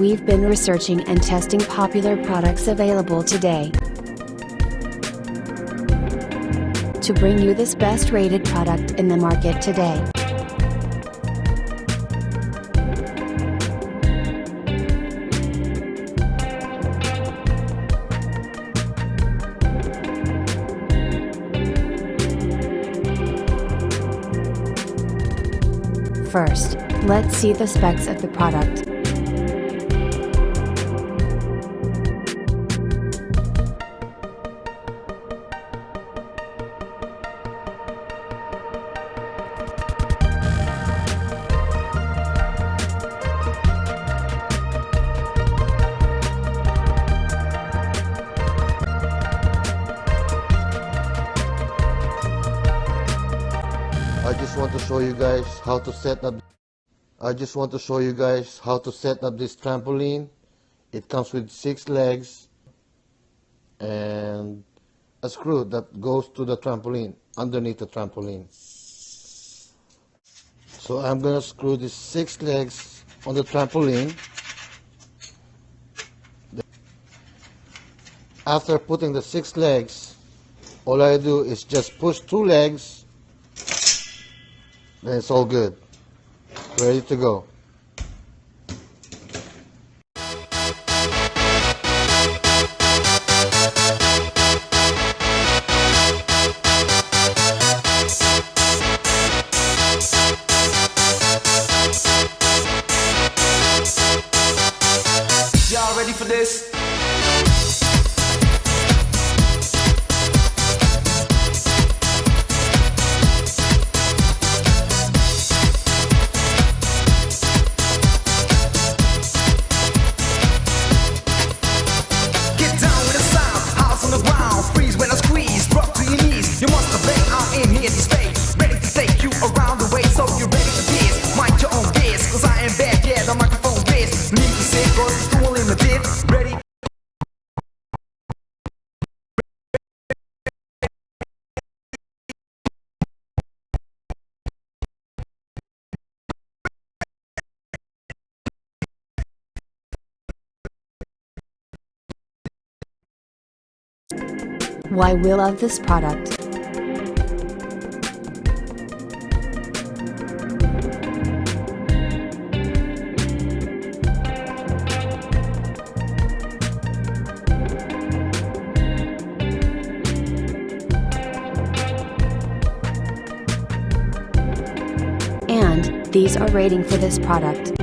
we've been researching and testing popular products available today to bring you this best rated product in the market today. First, let's see the specs of the product. I just want to show you guys how to set up this trampoline. It comes with 6 legs and a screw that goes to the trampoline, underneath the trampoline. So I'm gonna screw these 6 legs on the trampoline. After putting the 6 legs, all I do is just push 2 legs. Then it's all good, ready to go. Y'all ready for this? You must obey, I'm in here to stay. Ready to take you around the way, so you're ready for this. Mind your own biz, cause I am back, yeah, the microphone biz. Need to say, cause it's too limited. Ready? Why we love this product. And these are rating for this product.